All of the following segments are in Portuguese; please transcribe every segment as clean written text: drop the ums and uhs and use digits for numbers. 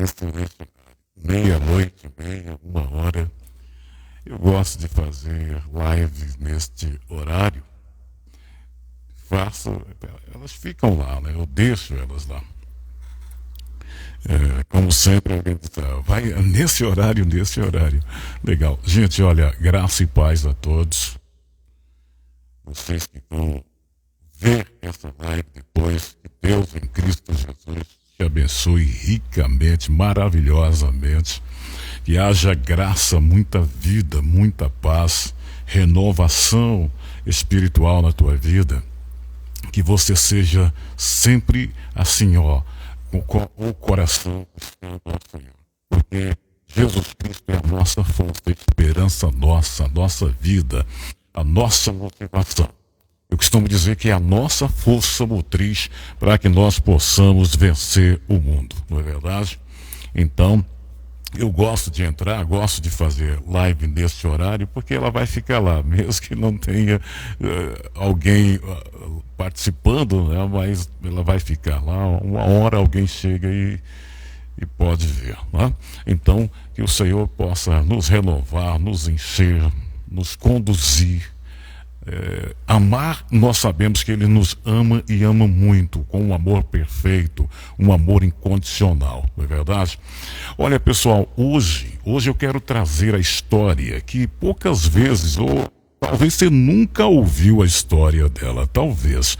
nesse meia-noite, meia, 1 hora. Eu gosto de fazer lives neste horário. Elas ficam lá, né? Eu deixo elas lá. Como sempre, alguém diz, vai nesse horário. Legal. Gente, olha, graça e paz a todos. Vocês que vão ver essa live depois, que Deus em Cristo Jesus te abençoe ricamente, maravilhosamente. Que haja graça, muita vida, muita paz, renovação espiritual na tua vida. Que você seja sempre assim, com o coração buscando ao Senhor. Porque Jesus Cristo é a nossa força, a esperança nossa, a nossa vida, a nossa motivação. Eu costumo dizer que é a nossa força motriz para que nós possamos vencer o mundo, não é verdade? Então, eu gosto de entrar, gosto de fazer live neste horário, porque ela vai ficar lá, mesmo que não tenha alguém participando, né? Mas ela vai ficar lá, 1 hora alguém chega e pode ver, né? Então, que o Senhor possa nos renovar, nos encher, nos conduzir. Amar, nós sabemos que Ele nos ama e ama muito, com um amor perfeito, um amor incondicional, não é verdade? Olha, pessoal, hoje eu quero trazer a história que poucas vezes, ou talvez você nunca ouviu a história dela, talvez,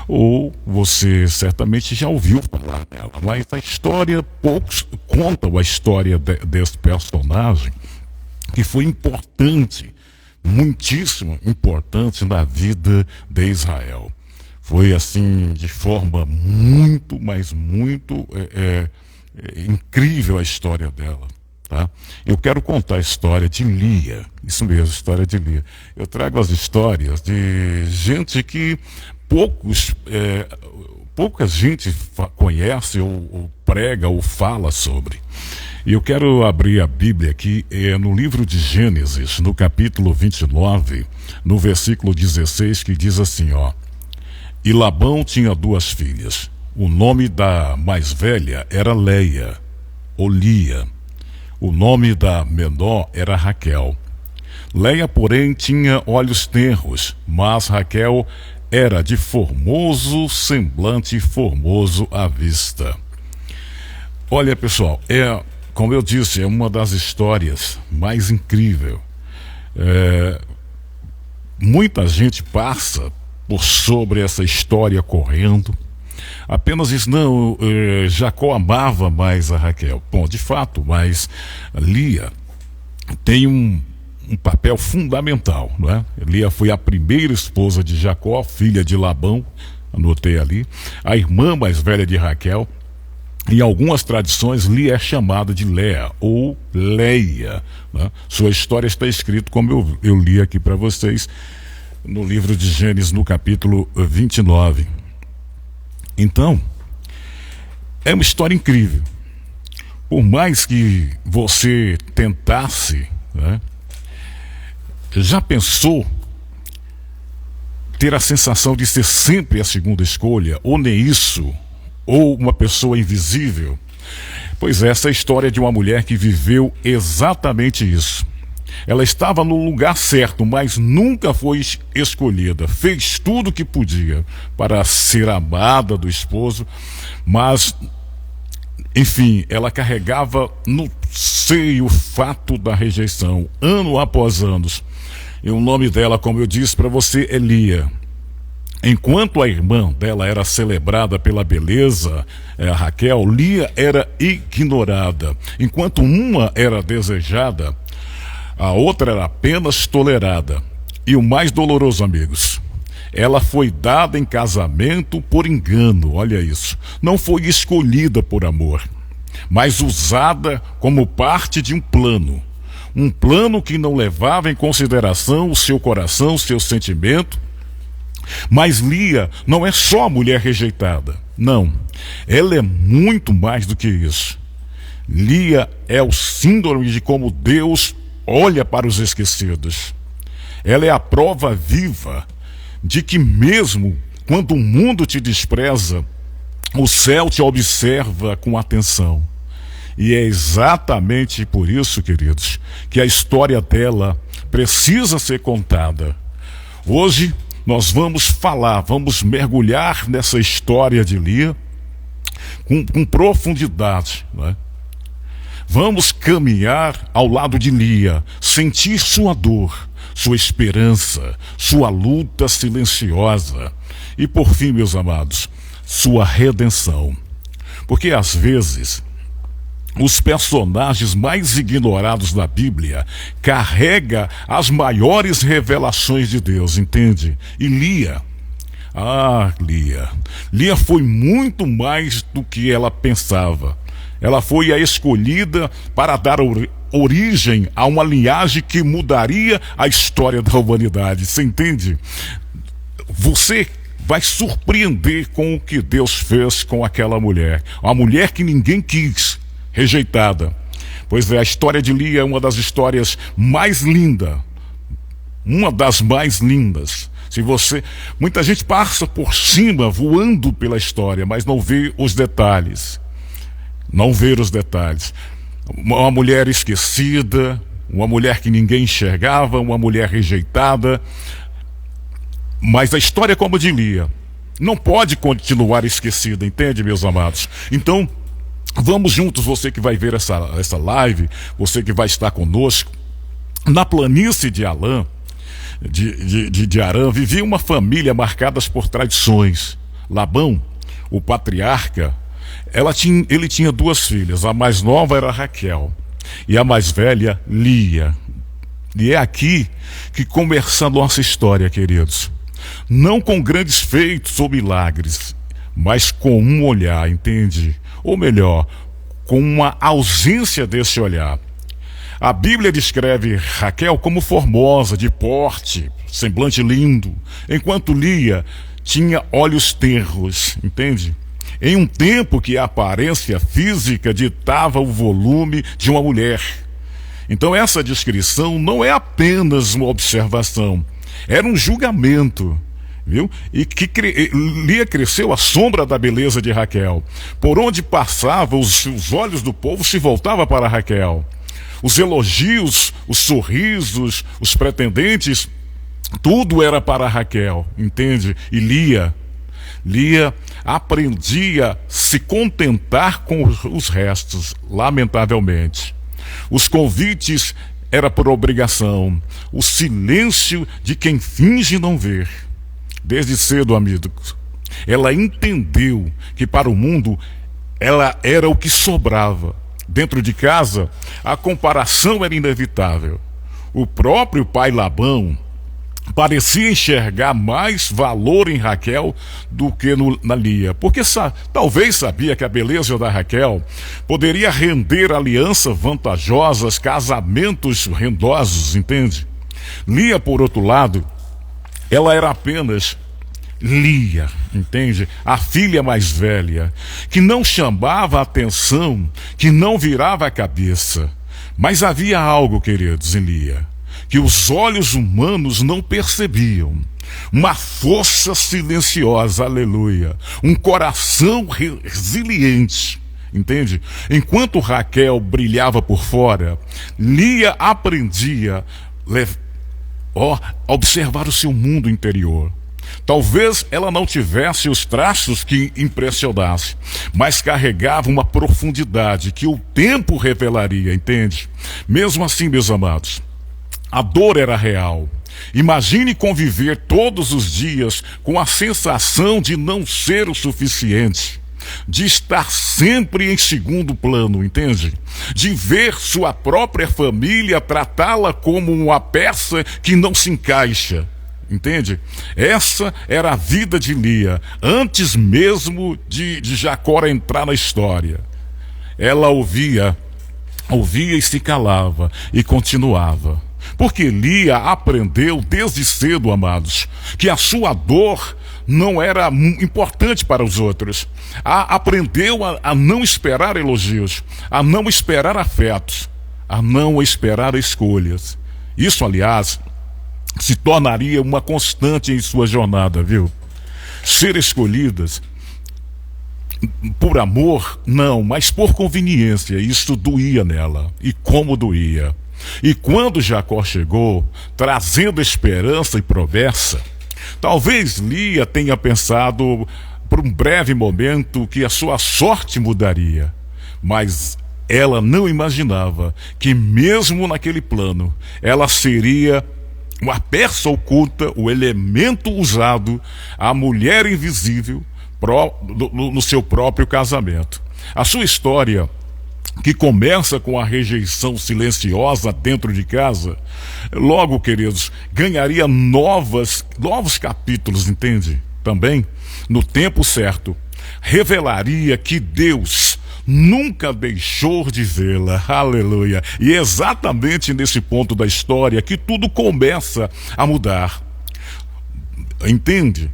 ou você certamente já ouviu falar dela, mas a história, poucos contam a história desse personagem, que foi importante, muitíssimo importante na vida de Israel. Foi assim, de forma muito, mas muito incrível a história dela, tá? Eu quero contar a história de Lia, isso mesmo, a história de Lia. Eu trago as histórias de gente que pouca gente conhece ou prega ou fala sobre. E eu quero abrir a Bíblia aqui no livro de Gênesis, no capítulo 29, no versículo 16, que diz assim, E Labão tinha 2 filhas. O nome da mais velha era Leia, ou Lia. O nome da menor era Raquel. Leia, porém, tinha olhos tenros, mas Raquel era de formoso semblante e formoso à vista. Olha, pessoal, como eu disse, é uma das histórias mais incríveis. Muita gente passa por sobre essa história correndo. Apenas diz, não, Jacó amava mais a Raquel. Bom, de fato, mas Lia tem um papel fundamental, não é? Lia foi a primeira esposa de Jacó, filha de Labão, anotei ali, a irmã mais velha de Raquel. Em algumas tradições, Lia é chamada de Léa ou Leia, né? Sua história está escrita, como eu li aqui para vocês, no livro de Gênesis, no capítulo 29. Então, é uma história incrível. Por mais que você tentasse, né? Já pensou ter a sensação de ser sempre a segunda escolha, ou nem isso, ou uma pessoa invisível? Pois é, essa é a história de uma mulher que viveu exatamente isso. Ela estava no lugar certo, mas nunca foi escolhida. Fez tudo o que podia para ser amada do esposo, mas, enfim, ela carregava no seio o fato da rejeição, ano após ano. E o nome dela, como eu disse para você, é Lia. Enquanto a irmã dela era celebrada pela beleza, a Raquel, Lia era ignorada. Enquanto uma era desejada, a outra era apenas tolerada. E o mais doloroso, amigos, ela foi dada em casamento por engano, olha isso. Não foi escolhida por amor, mas usada como parte de um plano. Um plano que não levava em consideração o seu coração, o seu sentimento. Mas Lia não é só a mulher rejeitada, não. Ela é muito mais do que isso. Lia é o símbolo de como Deus olha para os esquecidos. Ela é a prova viva de que mesmo quando o mundo te despreza, o céu te observa com atenção. E é exatamente por isso, queridos, que a história dela precisa ser contada. Hoje nós vamos mergulhar nessa história de Lia com profundidade, né? Vamos caminhar ao lado de Lia, sentir sua dor, sua esperança, sua luta silenciosa e, por fim, meus amados, sua redenção. Porque às vezes os personagens mais ignorados da Bíblia carregam as maiores revelações de Deus, entende? E Lia, Lia foi muito mais do que ela pensava. Ela foi a escolhida para dar origem a uma linhagem que mudaria a história da humanidade. Você entende? Você vai surpreender com o que Deus fez com aquela mulher. Uma mulher que ninguém quis, rejeitada. Pois é, a história de Lia é uma das histórias mais lindas. Uma das mais lindas. Muita gente passa por cima, voando pela história, mas não vê os detalhes. Não ver os detalhes. Uma mulher esquecida, uma mulher que ninguém enxergava, uma mulher rejeitada. Mas a história como a de Lia não pode continuar esquecida, entende, meus amados? Então, vamos juntos, você que vai ver essa live, você que vai estar conosco. Na planície de Arã, vivia uma família marcada por tradições. Labão, o patriarca, ele tinha duas filhas. A mais nova era Raquel e a mais velha, Lia. E é aqui que começa a nossa história, queridos. Não com grandes feitos ou milagres, mas com um olhar, entende? Ou melhor, com uma ausência desse olhar. A Bíblia descreve Raquel como formosa, de porte, semblante lindo, enquanto Lia tinha olhos tenros, entende? Em um tempo que a aparência física ditava o volume de uma mulher. Então essa descrição não é apenas uma observação, era um julgamento, viu? E Lia cresceu à sombra da beleza de Raquel. Por onde passava, os olhos do povo se voltavam para Raquel. Os elogios, os sorrisos, os pretendentes, tudo era para Raquel, entende? E Lia aprendia a se contentar com os restos, lamentavelmente. Os convites era por obrigação, o silêncio de quem finge não ver. Desde cedo, amigo, ela entendeu que para o mundo ela era o que sobrava. Dentro de casa, a comparação era inevitável. O próprio pai Labão parecia enxergar mais valor em Raquel do que na Lia, porque talvez sabia que a beleza da Raquel poderia render alianças vantajosas, casamentos rendosos, entende? Lia, por outro lado, ela era apenas Lia, entende? A filha mais velha, que não chamava a atenção, que não virava a cabeça. Mas havia algo, queridos, em Lia, que os olhos humanos não percebiam. Uma força silenciosa, aleluia. Um coração resiliente, entende? Enquanto Raquel brilhava por fora, Lia aprendia a observar o seu mundo interior. Talvez ela não tivesse os traços que impressionassem, mas carregava uma profundidade que o tempo revelaria, entende? Mesmo assim, meus amados, a dor era real. Imagine conviver todos os dias com a sensação de não ser o suficiente, de estar sempre em segundo plano, entende? De ver sua própria família tratá-la como uma peça que não se encaixa, entende? Essa era a vida de Lia, antes mesmo de Jacó entrar na história. Ela ouvia e se calava e continuava. Porque Lia aprendeu desde cedo, amados, que a sua dor não era importante para os outros. Aprendeu a não esperar elogios, a não esperar afetos, a não esperar escolhas. Isso, aliás, se tornaria uma constante em sua jornada, viu? Ser escolhidas Por amor, não, mas por conveniência. Isso doía nela. E como doía. E quando Jacó chegou, trazendo esperança e promessa, talvez Lia tenha pensado por um breve momento que a sua sorte mudaria. Mas ela não imaginava que mesmo naquele plano, ela seria uma peça oculta, o elemento usado, a mulher invisível, no seu próprio casamento. A sua história, que começa com a rejeição silenciosa dentro de casa, logo, queridos, ganharia novos capítulos, entende? Também, no tempo certo, revelaria que Deus nunca deixou de vê-la, aleluia. E é exatamente nesse ponto da história que tudo começa a mudar, entende?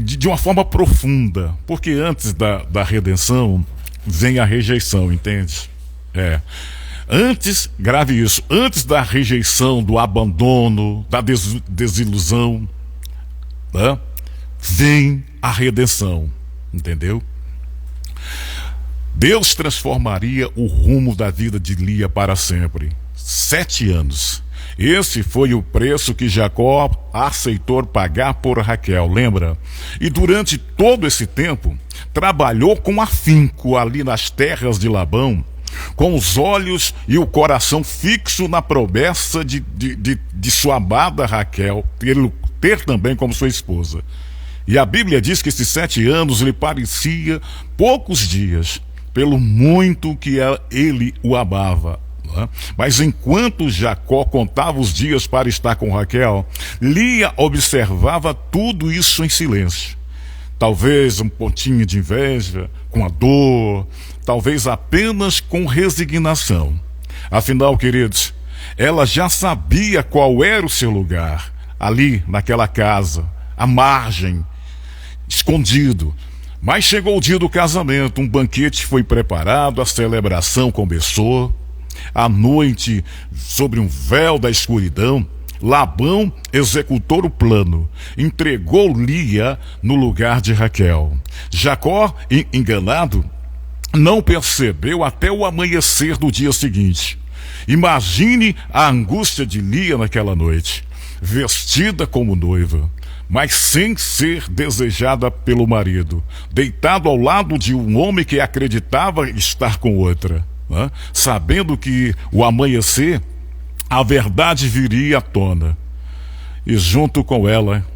De uma forma profunda, porque antes da redenção vem a rejeição, entende? Antes, grave isso, antes da rejeição, do abandono, da desilusão, né, vem a redenção, entendeu? Deus transformaria o rumo da vida de Lia para sempre. 7 anos. Esse foi o preço que Jacó aceitou pagar por Raquel, lembra? E durante todo esse tempo, trabalhou com afinco ali nas terras de Labão, com os olhos e o coração fixo na promessa de sua amada Raquel, ter também como sua esposa. E a Bíblia diz que esses 7 anos lhe parecia poucos dias, pelo muito que ele o amava. Mas enquanto Jacó contava os dias para estar com Raquel, Lia observava tudo isso em silêncio. Talvez um pontinho de inveja, com a dor, talvez apenas com resignação. Afinal, queridos, ela já sabia qual era o seu lugar, ali naquela casa, à margem, escondido. Mas chegou o dia do casamento, um banquete foi preparado, a celebração começou. À noite, sobre um véu da escuridão, Labão executou o plano, entregou Lia no lugar de Raquel. Jacó, enganado, não percebeu até o amanhecer do dia seguinte. Imagine a angústia de Lia naquela noite, vestida como noiva, mas sem ser desejada pelo marido, deitado ao lado de um homem que acreditava estar com outra. Sabendo que o amanhecer, a verdade viria à tona. E junto com ela,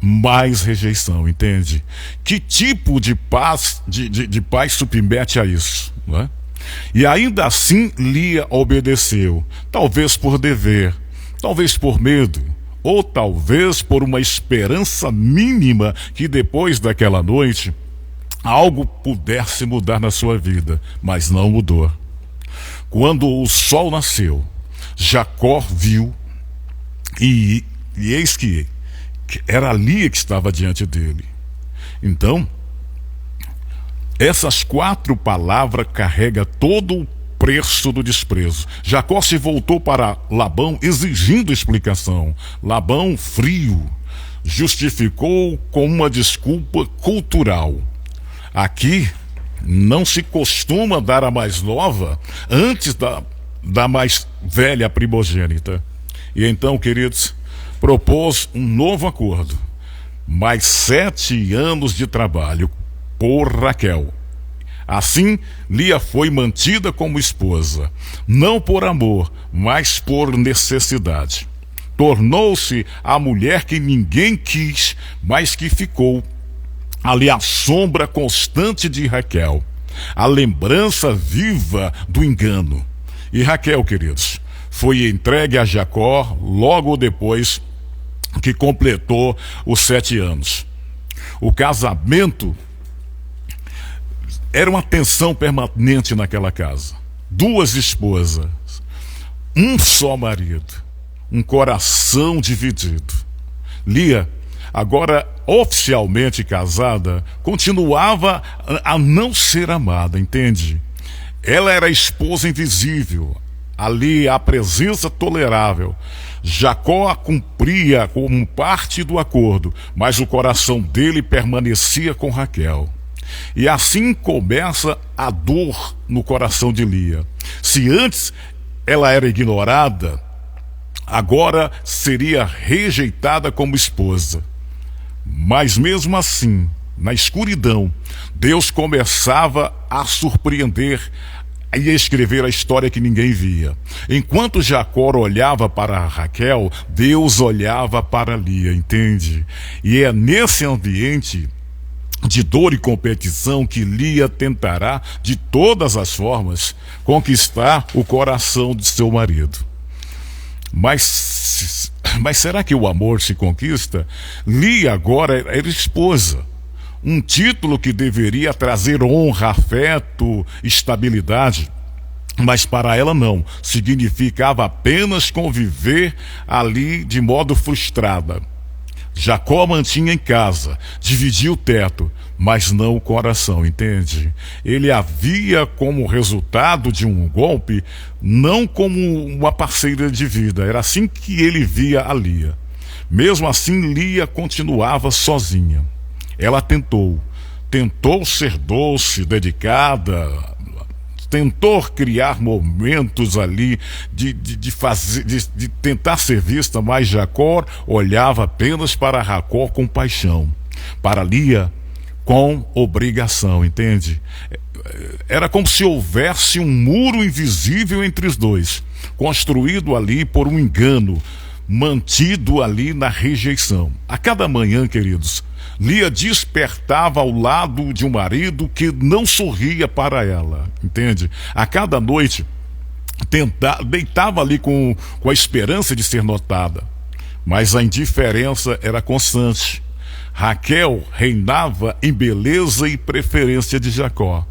mais rejeição, entende? Que tipo de paz, de paz submete a isso? E ainda assim Lia obedeceu, talvez por dever, talvez por medo, ou talvez por uma esperança mínima que depois daquela noite algo pudesse mudar na sua vida, mas não mudou. Quando o sol nasceu, Jacó viu e eis que era Lia que estava diante dele. Então, essas 4 palavras carregam todo o preço do desprezo. Jacó se voltou para Labão exigindo explicação. Labão, frio, justificou com uma desculpa cultural. Aqui não se costuma dar a mais nova antes da mais velha primogênita. E então, queridos, propôs um novo acordo. Mais 7 anos de trabalho por Raquel. Assim, Lia foi mantida como esposa, não por amor, mas por necessidade. Tornou-se a mulher que ninguém quis, mas que ficou ali a sombra constante de Raquel, a lembrança viva do engano. E Raquel, queridos, foi entregue a Jacó logo depois que completou os 7 anos. O casamento era uma tensão permanente naquela casa. 2 esposas, um só marido, um coração dividido. Lia, agora oficialmente casada, continuava a não ser amada, entende? Ela era a esposa invisível, ali a presença tolerável. Jacó a cumpria como parte do acordo, mas o coração dele permanecia com Raquel. E assim começa a dor no coração de Lia. Se antes ela era ignorada, agora seria rejeitada como esposa. Mas mesmo assim, na escuridão, Deus começava a surpreender e a escrever a história que ninguém via. Enquanto Jacó olhava para Raquel, Deus olhava para Lia, entende? E é nesse ambiente de dor e competição que Lia tentará, de todas as formas, conquistar o coração de seu marido. Mas será que o amor se conquista? Lia agora era esposa. Um título que deveria trazer honra, afeto, estabilidade. Mas para ela não. Significava apenas conviver ali de modo frustrada. Jacó mantinha em casa, dividia o teto, mas não o coração, entende? Ele havia como resultado de um golpe, não como uma parceira de vida. Era assim que ele via a Lia. Mesmo assim, Lia continuava sozinha. Ela tentou ser doce, dedicada, tentou criar momentos ali de tentar ser vista, mas Jacó olhava apenas para Jacó com paixão, para Lia com obrigação, entende? Era como se houvesse um muro invisível entre os dois, construído ali por um engano, mantido ali na rejeição. A cada manhã, queridos, Lia despertava ao lado de um marido que não sorria para ela, entende? A cada noite deitava ali com a esperança de ser notada, mas a indiferença era constante. Raquel reinava em beleza e preferência de Jacó.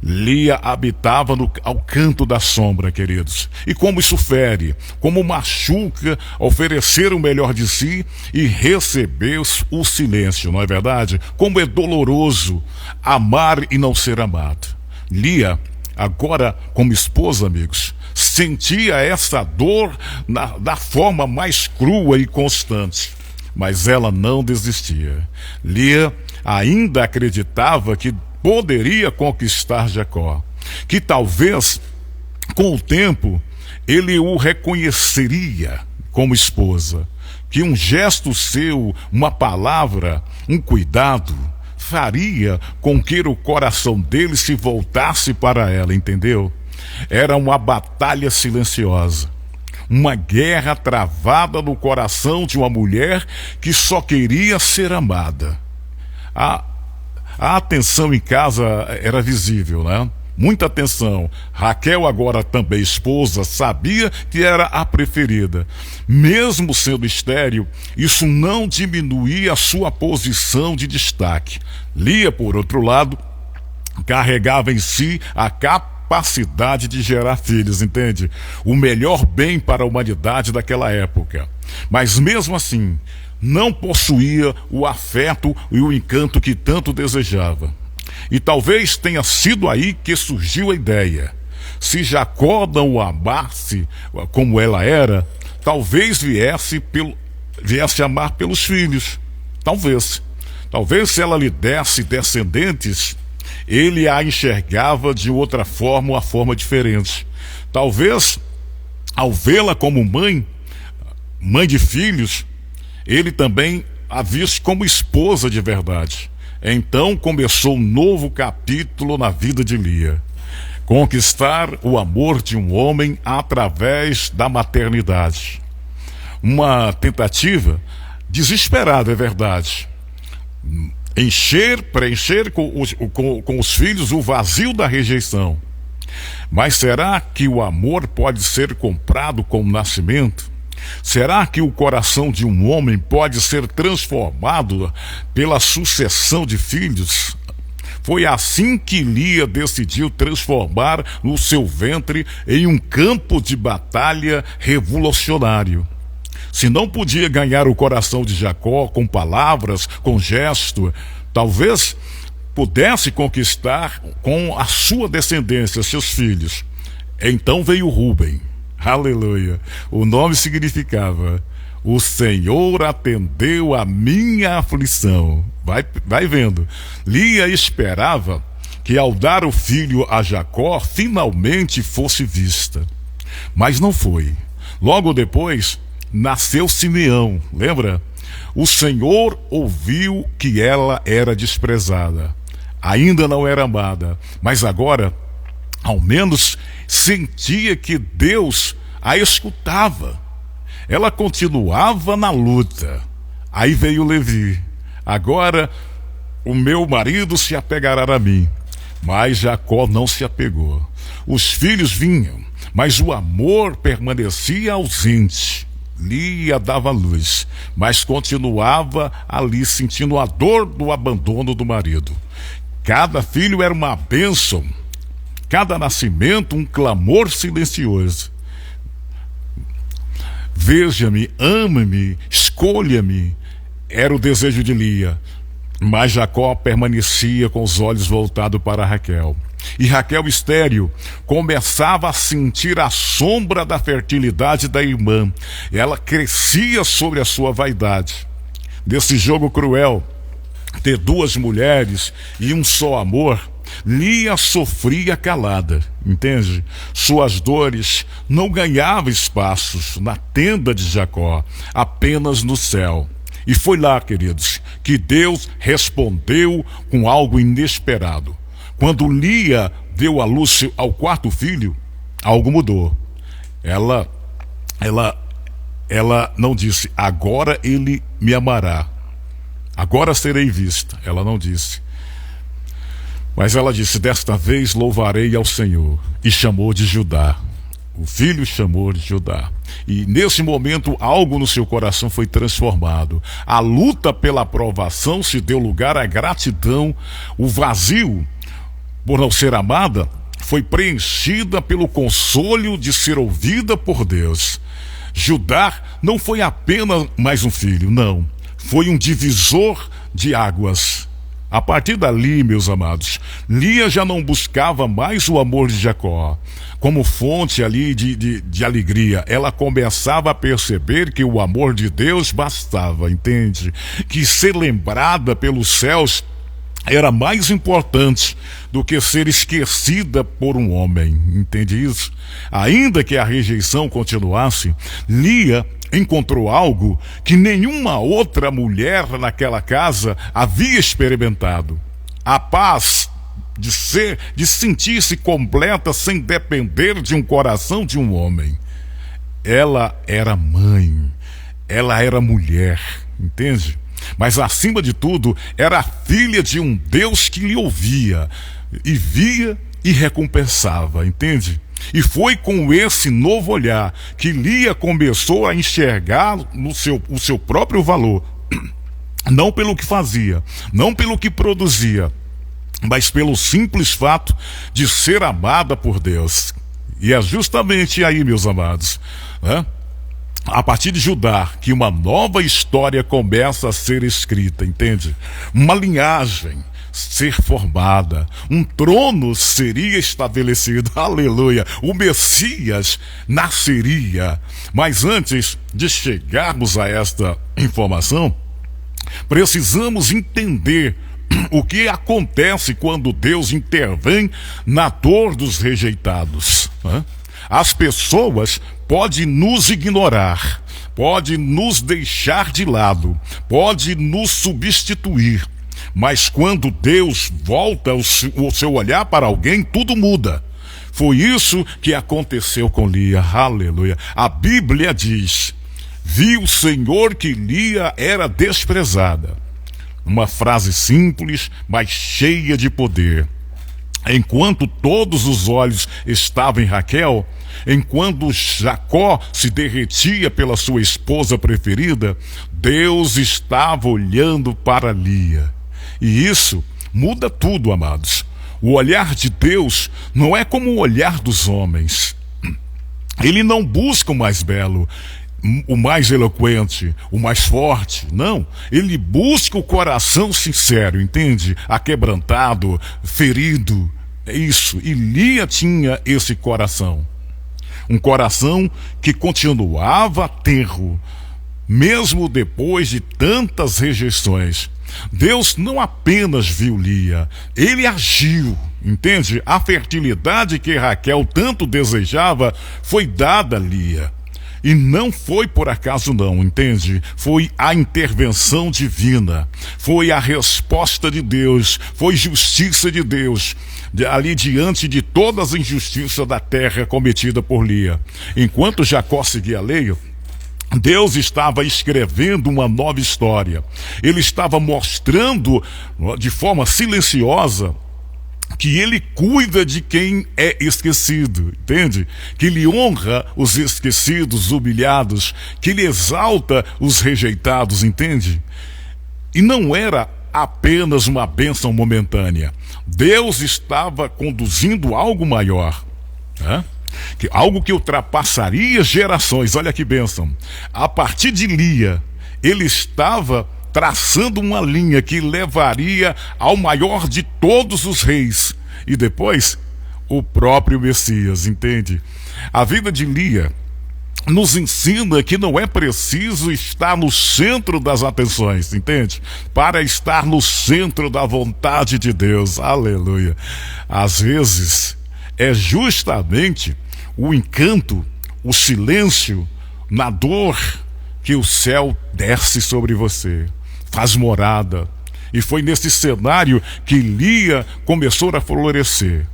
Lia habitava ao canto da sombra, queridos. E como isso fere, como machuca oferecer o melhor de si e receber o silêncio, não é verdade? Como é doloroso amar e não ser amado. Lia, agora como esposa, amigos, sentia essa dor da forma mais crua e constante. Mas ela não desistia. Lia ainda acreditava que poderia conquistar Jacó, que talvez com o tempo ele o reconheceria como esposa, que um gesto seu, uma palavra, um cuidado faria com que o coração dele se voltasse para ela, entendeu? Era uma batalha silenciosa, uma guerra travada no coração de uma mulher que só queria ser amada. A atenção em casa era visível, né? Muita atenção. Raquel, agora também esposa, sabia que era a preferida. Mesmo sendo estéril, isso não diminuía a sua posição de destaque. Lia, por outro lado, carregava em si a capacidade de gerar filhos, entende? O melhor bem para a humanidade daquela época. Mas mesmo assim, não possuía o afeto e o encanto que tanto desejava. E talvez tenha sido aí que surgiu a ideia. Se Jacó não o amasse como ela era, talvez viesse amar pelos filhos. Talvez se ela lhe desse descendentes, ele a enxergava de outra forma, uma forma diferente. Talvez, ao vê-la como mãe de filhos, ele também a visse como esposa de verdade. Então começou um novo capítulo na vida de Lia. Conquistar o amor de um homem através da maternidade. Uma tentativa desesperada, é verdade. Preencher com os filhos o vazio da rejeição. Mas será que o amor pode ser comprado com o nascimento? Será que o coração de um homem pode ser transformado pela sucessão de filhos? Foi assim que Lia decidiu transformar o seu ventre em um campo de batalha revolucionário. Se não podia ganhar o coração de Jacó com palavras, com gesto, talvez pudesse conquistar com a sua descendência, seus filhos. Então veio Rúben. Aleluia. O nome significava O Senhor atendeu a minha aflição. Vai vendo. Lia esperava que ao dar o filho a Jacó, finalmente fosse vista. Mas não foi. Logo depois, nasceu Simeão, lembra? O Senhor ouviu que ela era desprezada. Ainda não era amada, mas agora, ao menos, sentia que Deus a escutava. Ela continuava na luta. Aí veio Levi. Agora, o meu marido se apegará a mim. Mas Jacó não se apegou. Os filhos vinham, mas o amor permanecia ausente. Lia dava luz, mas continuava ali sentindo a dor do abandono do marido. Cada filho era uma bênção, cada nascimento um clamor silencioso. Veja-me, ama-me, escolha-me, era o desejo de Lia. Mas Jacó permanecia com os olhos voltados para Raquel. E Raquel, estéril, começava a sentir a sombra da fertilidade da irmã. Ela crescia sobre a sua vaidade. Desse jogo cruel, ter duas mulheres e um só amor, Lia sofria calada, entende? Suas dores não ganhavam espaços na tenda de Jacó, apenas no céu. E foi lá, queridos, que Deus respondeu com algo inesperado. Quando Lia deu à luz ao quarto filho, algo mudou. Ela não disse, agora ele me amará, agora serei vista. Ela não disse. Mas ela disse, desta vez louvarei ao Senhor. E chamou de Judá. O filho chamou de Judá. E nesse momento algo no seu coração foi transformado. A luta pela aprovação se deu lugar à gratidão. O vazio por não ser amada foi preenchida pelo consolo de ser ouvida por Deus. Judá não foi apenas mais um filho, não. Foi um divisor de águas. A partir dali, meus amados, Lia já não buscava mais o amor de Jacó como fonte ali de alegria. Ela começava a perceber que o amor de Deus bastava, entende? Que ser lembrada pelos céus era mais importante do que ser esquecida por um homem, entende isso? Ainda que a rejeição continuasse, Lia encontrou algo que nenhuma outra mulher naquela casa havia experimentado. A paz de sentir-se completa sem depender de um coração de um homem. Ela era mãe, ela era mulher, entende? Mas acima de tudo, era filha de um Deus que lhe ouvia, e via e recompensava, entende? E foi com esse novo olhar que Lia começou a enxergar o seu próprio valor. Não pelo que fazia, não pelo que produzia, mas pelo simples fato de ser amada por Deus. E é justamente aí, meus amados, a partir de Judá, que uma nova história começa a ser escrita, entende? Uma linhagem ser formada, um trono seria estabelecido, aleluia, o Messias nasceria. Mas antes de chegarmos a esta informação, precisamos entender o que acontece quando Deus intervém na dor dos rejeitados. As pessoas podem nos ignorar, podem nos deixar de lado, podem nos substituir. Mas quando Deus volta o seu olhar para alguém, tudo muda. Foi isso que aconteceu com Lia, aleluia. A Bíblia diz, viu o Senhor que Lia era desprezada. Uma frase simples, mas cheia de poder. Enquanto todos os olhos estavam em Raquel, enquanto Jacó se derretia pela sua esposa preferida, Deus estava olhando para Lia. E isso muda tudo, amados. O olhar de Deus não é como o olhar dos homens. Ele não busca o mais belo, o mais eloquente, o mais forte. Não, ele busca o coração sincero, entende? Aquebrantado, ferido. É isso. E Lia tinha esse coração. Um coração que continuava tenro, Mesmo depois de tantas rejeições, Deus não apenas viu Lia, ele agiu, entende? A fertilidade que Raquel tanto desejava foi dada a Lia. E não foi por acaso não, entende? Foi a intervenção divina, foi a resposta de Deus, foi justiça de Deus, ali diante de todas as injustiças da terra cometida por Lia. Enquanto Jacó seguia a lei, Deus estava escrevendo uma nova história. Ele estava mostrando de forma silenciosa que ele cuida de quem é esquecido, entende? Que ele honra os esquecidos, humilhados, que ele exalta os rejeitados, entende? E não era apenas uma bênção momentânea. Deus estava conduzindo algo maior, né? Algo que ultrapassaria gerações. Olha que bênção. A partir de Lia, ele estava traçando uma linha que levaria ao maior de todos os reis. E depois, o próprio Messias, entende? A vida de Lia nos ensina que não é preciso estar no centro das atenções, entende? Para estar no centro da vontade de Deus. Aleluia. Às vezes, é justamente o encanto, o silêncio, na dor, que o céu desce sobre você, faz morada. E foi nesse cenário que Lia começou a florescer.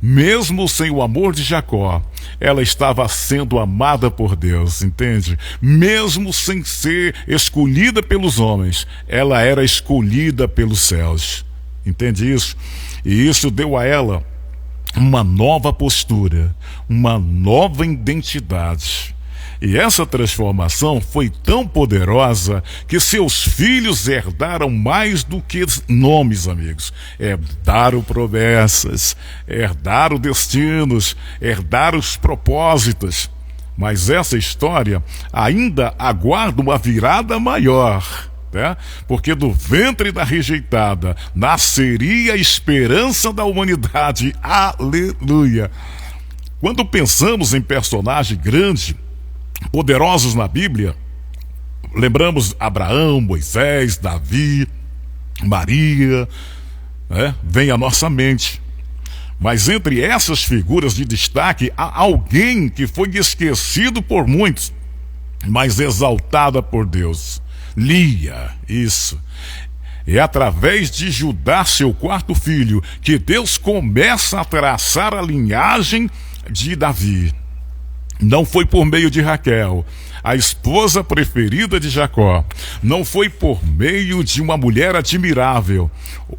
Mesmo sem o amor de Jacó, ela estava sendo amada por Deus, entende? Mesmo sem ser escolhida pelos homens, ela era escolhida pelos céus. Entende isso? E isso deu a ela uma nova postura, uma nova identidade. E essa transformação foi tão poderosa que seus filhos herdaram mais do que nomes, amigos. Herdaram promessas, herdaram destinos, herdaram os propósitos. Mas essa história ainda aguarda uma virada maior, né? Porque do ventre da rejeitada nasceria a esperança da humanidade. Aleluia! Quando pensamos em personagem grande, poderosos na Bíblia, lembramos Abraão, Moisés, Davi, Maria, né? Vem à nossa mente. Mas entre essas figuras de destaque, há alguém que foi esquecido por muitos, mas exaltada por Deus. Lia, isso. É através de Judá, seu quarto filho, que Deus começa a traçar a linhagem de Davi. Não foi por meio de Raquel, a esposa preferida de Jacó. Não foi por meio de uma mulher admirável,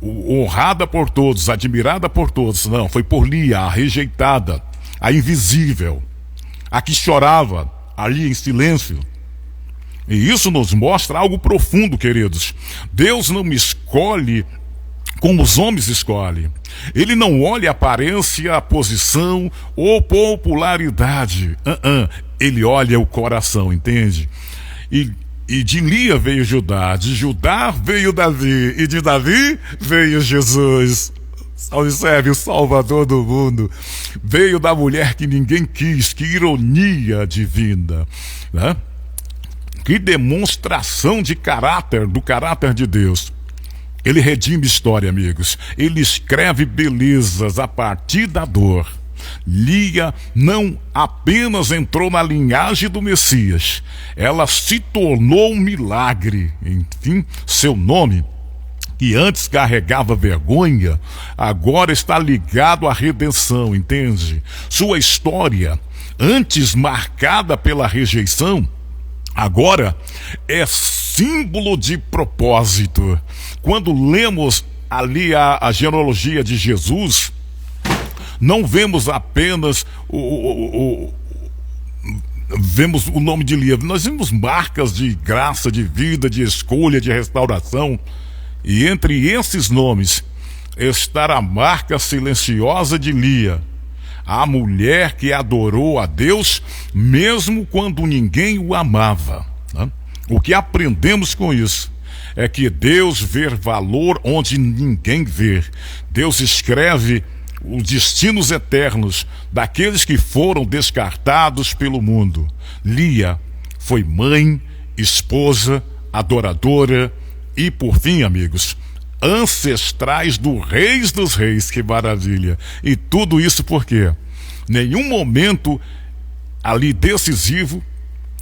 honrada por todos, admirada por todos. Não, foi por Lia, a rejeitada, a invisível, a que chorava ali em silêncio. E isso nos mostra algo profundo, queridos. Deus não me escolhe como os homens escolhem. Ele não olha a aparência, a posição ou popularidade. Ele olha o coração, entende? E de Lia veio Judá, de Judá veio Davi, e de Davi veio Jesus. Observe, o Salvador do mundo. Veio da mulher que ninguém quis. Que ironia divina, né? Que demonstração de caráter, do caráter de Deus. Ele redime história, amigos. Ele escreve belezas a partir da dor. Lia não apenas entrou na linhagem do Messias, ela se tornou um milagre. Enfim, seu nome, que antes carregava vergonha, agora está ligado à redenção, entende? Sua história, antes marcada pela rejeição, agora é símbolo de propósito. Quando lemos ali a genealogia de Jesus, não vemos apenas vemos o nome de Lia, nós vemos marcas de graça, de vida, de escolha, de restauração. E entre esses nomes está a marca silenciosa de Lia, a mulher que adorou a Deus mesmo quando ninguém o amava, né? O que aprendemos com isso é que Deus vê valor onde ninguém vê. Deus escreve os destinos eternos daqueles que foram descartados pelo mundo. Lia foi mãe esposa, adoradora e, por fim, amigos, ancestrais do Reis dos Reis. Que maravilha! E tudo isso por quê? Nenhum momento ali decisivo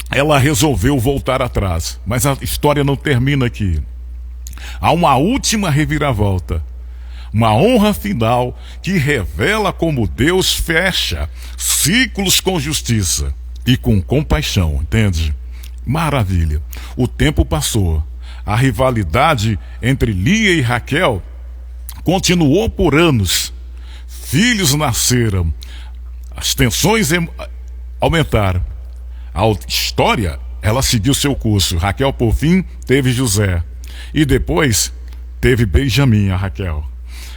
ela resolveu voltar atrás. Mas a história não termina aqui. Há uma última reviravolta. Uma honra final que revela como Deus fecha ciclos com justiça e com compaixão, entende? Maravilha. O tempo passou. A rivalidade entre Lia e Raquel continuou por anos. Filhos nasceram. As tensões aumentaram. A história, ela seguiu seu curso. Raquel, por fim, teve José. E depois teve Benjamim, a Raquel.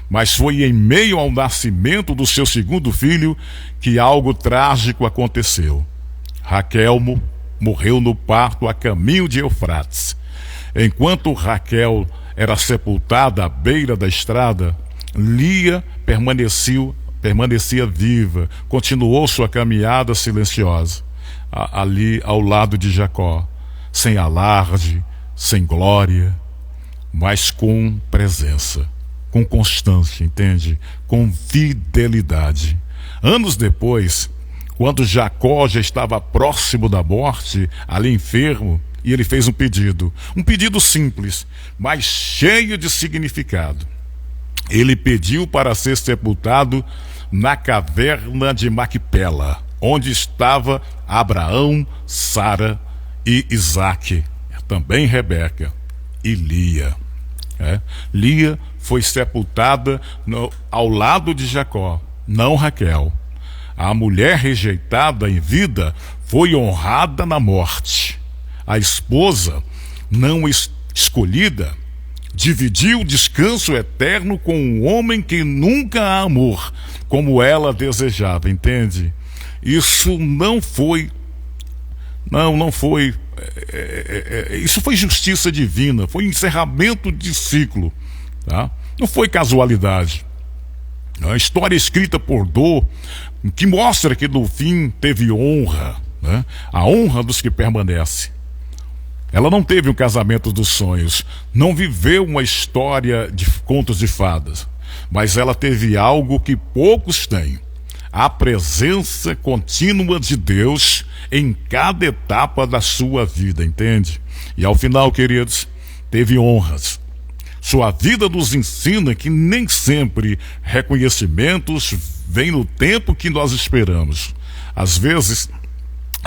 Mas foi em meio ao nascimento do seu segundo filho que algo trágico aconteceu. Raquel morreu no parto a caminho de Eufrates. Enquanto Raquel era sepultada à beira da estrada, Lia permanecia viva, continuou sua caminhada silenciosa, ali ao lado de Jacó, sem alarde, sem glória, mas com presença, com constância, entende? Com fidelidade. Anos depois, quando Jacó já estava próximo da morte, ali enfermo, e ele fez um pedido simples, mas cheio de significado. Ele pediu para ser sepultado na caverna de Macpela, onde estava Abraão, Sara e Isaque, também Rebeca e Lia. Lia foi sepultada ao lado de Jacó, não Raquel. A mulher rejeitada em vida foi honrada na morte. A esposa não escolhida dividiu o descanso eterno com um homem que nunca a amou como ela desejava, entende? Isso não foi isso foi justiça divina, foi encerramento de ciclo, tá? Não foi casualidade. A história escrita por Dô, que mostra que no fim teve honra, né? A honra dos que permanecem. Ela não teve um casamento dos sonhos, não viveu uma história de contos de fadas, mas ela teve algo que poucos têm: a presença contínua de Deus em cada etapa da sua vida, entende? E ao final, queridos, teve honras. Sua vida nos ensina que nem sempre reconhecimentos vêm no tempo que nós esperamos. Às vezes,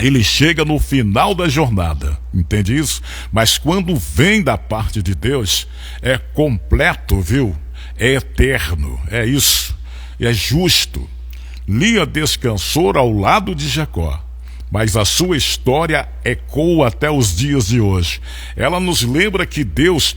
ele chega no final da jornada, entende isso? Mas quando vem da parte de Deus, é completo, viu? É eterno, é isso, é justo. Lia descansou ao lado de Jacó, mas a sua história ecoa até os dias de hoje. Ela nos lembra que Deus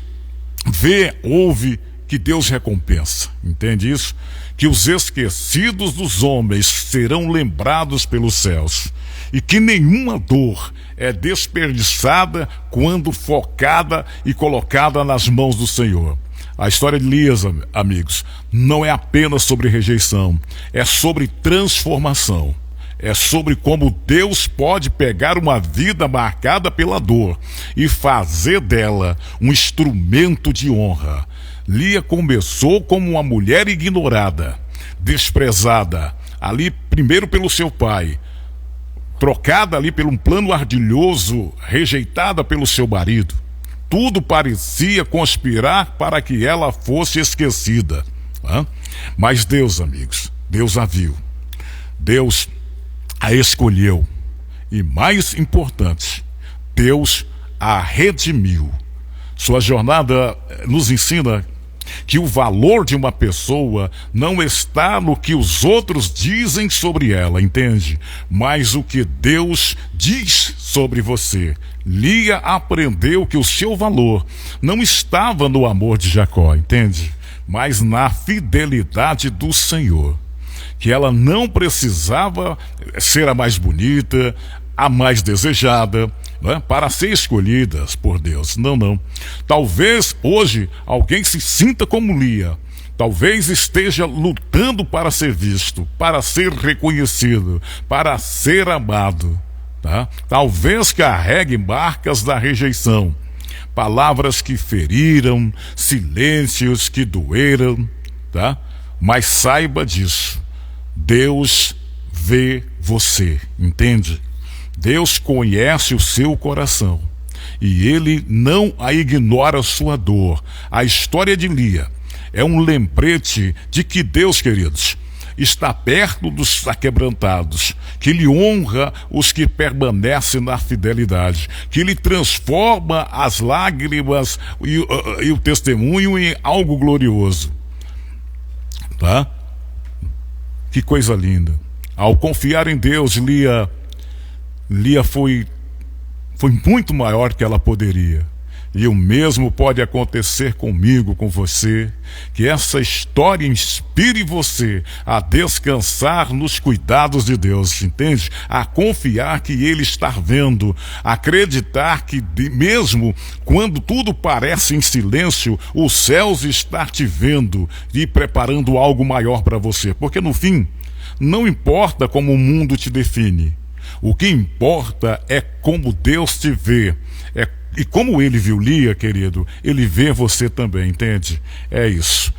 vê, ouve, que Deus recompensa, entende isso? Que os esquecidos dos homens serão lembrados pelos céus, e que nenhuma dor é desperdiçada quando focada e colocada nas mãos do Senhor. A história de Elias, amigos, não é apenas sobre rejeição, é sobre transformação. É sobre como Deus pode pegar uma vida marcada pela dor e fazer dela um instrumento de honra. Lia começou como uma mulher ignorada, desprezada, ali primeiro pelo seu pai, trocada ali por um plano ardilhoso, rejeitada pelo seu marido. Tudo parecia conspirar para que ela fosse esquecida. Mas Deus, amigos, Deus a viu. Deus a escolheu. E mais importante, Deus a redimiu. Sua jornada nos ensina que o valor de uma pessoa não está no que os outros dizem sobre ela, entende? Mas o que Deus diz sobre você. Lia aprendeu que o seu valor não estava no amor de Jacó, entende? Mas na fidelidade do Senhor. Que ela não precisava ser a mais bonita, a mais desejada, né, para ser escolhidas por Deus. Não. Talvez hoje alguém se sinta como Lia. Talvez esteja lutando para ser visto, para ser reconhecido, para ser amado. tá? Talvez carregue marcas da rejeição, palavras que feriram, silêncios que doeram, tá? Mas saiba disso, Deus vê você, entende? Deus conhece o seu coração e Ele não ignora a sua dor. A história de Lia é um lembrete de que Deus, queridos, está perto dos aquebrantados, que Ele honra os que permanecem na fidelidade, que Ele transforma as lágrimas e o testemunho em algo glorioso. Tá? Que coisa linda. Ao confiar em Deus, Lia foi muito maior que ela poderia. E o mesmo pode acontecer comigo, com você, que essa história inspire você a descansar nos cuidados de Deus, entende? A confiar que Ele está vendo, acreditar que mesmo quando tudo parece em silêncio, os céus estão te vendo e preparando algo maior para você. Porque no fim, não importa como o mundo te define, o que importa é como Deus te vê. E como Ele viu Lia, querido, Ele vê você também, entende? É isso.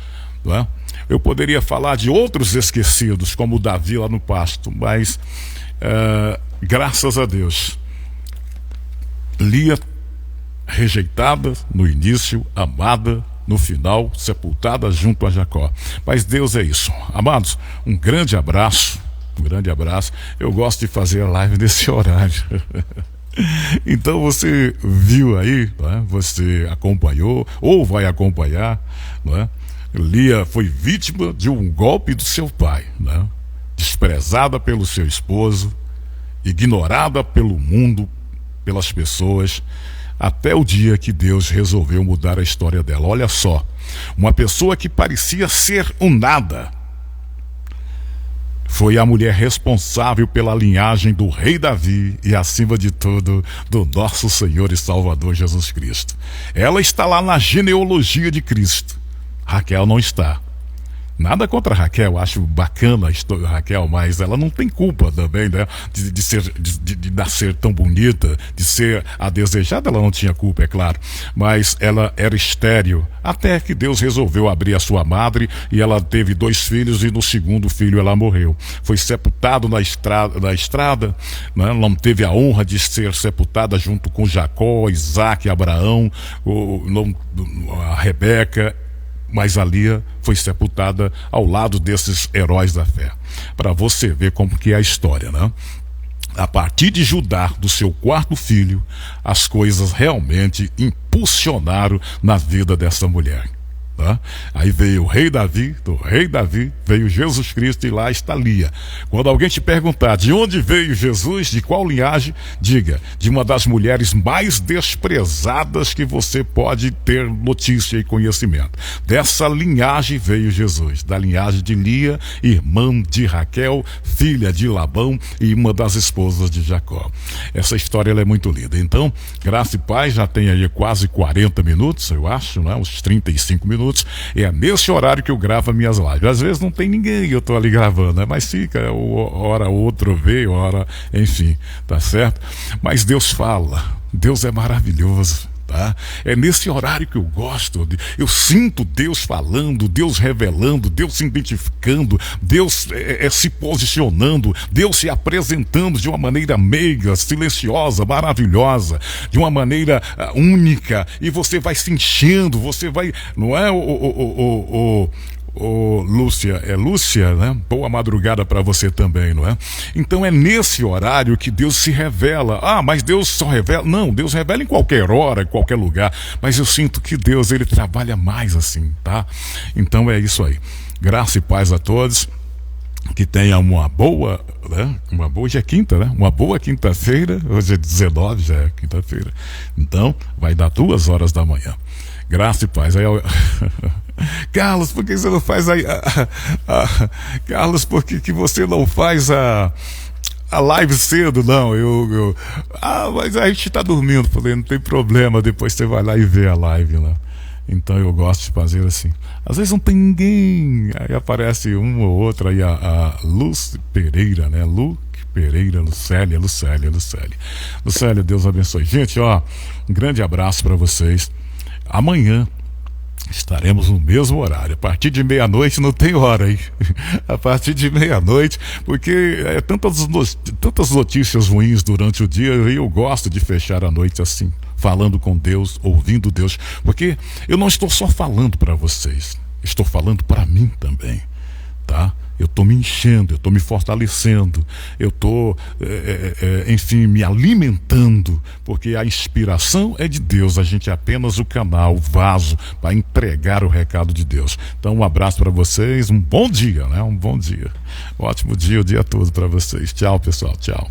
Não é? Eu poderia falar de outros esquecidos, como Davi lá no pasto, mas graças a Deus, Lia rejeitada no início, amada no final, sepultada junto a Jacó. Mas Deus é isso. Amados, um grande abraço. Eu gosto de fazer a live nesse horário. Então você viu aí, não é? Você acompanhou ou vai acompanhar, não é? Lia foi vítima de um golpe do seu pai, não é? Desprezada pelo seu esposo, ignorada pelo mundo, pelas pessoas, até o dia que Deus resolveu mudar a história dela. Olha só, uma pessoa que parecia ser um nada, foi a mulher responsável pela linhagem do rei Davi e, acima de tudo, do nosso Senhor e Salvador Jesus Cristo. Ela está lá na genealogia de Cristo. Raquel não está. Nada contra a Raquel, acho bacana a história da Raquel, mas ela não tem culpa também, né? De nascer tão bonita, de ser a desejada, ela não tinha culpa, é claro. Mas ela era estéril, até que Deus resolveu abrir a sua madre e ela teve 2 filhos e no segundo filho ela morreu. Foi sepultado na estrada, né? Não teve a honra de ser sepultada junto com Jacó, Isaac, Abraão, a Rebeca, mas a Lia foi sepultada ao lado desses heróis da fé. Para você ver como que é a história, né? A partir de Judá, do seu 4º filho, as coisas realmente impulsionaram na vida dessa mulher. Tá? Aí veio o rei Davi, do rei Davi veio Jesus Cristo e lá está Lia. Quando alguém te perguntar de onde veio Jesus, de qual linhagem, diga, de uma das mulheres mais desprezadas que você pode ter notícia e conhecimento. Dessa linhagem veio Jesus, da linhagem de Lia, irmã de Raquel, filha de Labão e uma das esposas de Jacó. Essa história ela é muito linda. Então, graça e paz, já tem aí quase 40 minutos, eu acho, né? Uns 35 minutos. É nesse horário que eu gravo minhas lives. Às vezes não tem ninguém que eu estou ali gravando, né? Mas fica, hora outro veio, hora, enfim, tá certo? Mas Deus fala, Deus é maravilhoso. Tá? É nesse horário que eu gosto, eu sinto Deus falando, Deus revelando, Deus se identificando, Deus se posicionando, Deus se apresentando de uma maneira meiga, silenciosa, maravilhosa, de uma maneira única, e você vai se enchendo, você vai, não é Lúcia, é Lúcia, né? Boa madrugada para você também, não é? Então é nesse horário que Deus se revela. Ah, mas Deus só revela? Não, Deus revela em qualquer hora, em qualquer lugar. Mas eu sinto que Deus, Ele trabalha mais assim, tá? Então é isso aí. Graça e paz a todos. Que tenha uma boa, né? Hoje é quinta, né? Uma boa quinta-feira. Hoje é 19, já é quinta-feira. Então vai dar 2 horas da manhã. Graça e paz. Aí Carlos, por que você não faz Carlos, por que você não faz a live cedo? Não, mas a gente tá dormindo. Falei, não tem problema, depois você vai lá e vê a live lá. Então eu gosto de fazer assim. Às vezes não tem ninguém, aí aparece um ou outro aí, a Luz Pereira, né? Pereira, Lucélia. Lucélia, Deus abençoe. Gente, ó, um grande abraço para vocês. Amanhã estaremos no mesmo horário. A partir de meia-noite não tem hora, hein? A partir de meia-noite, porque é tantas notícias ruins durante o dia, e eu gosto de fechar a noite assim, falando com Deus, ouvindo Deus, porque eu não estou só falando para vocês, estou falando para mim também, tá? Eu estou me enchendo, eu estou me fortalecendo, eu estou, enfim, me alimentando, porque a inspiração é de Deus, a gente é apenas o canal, o vaso para entregar o recado de Deus. Então, um abraço para vocês, um bom dia, né? Um bom dia. Um ótimo dia, o dia todo para vocês. Tchau, pessoal, tchau.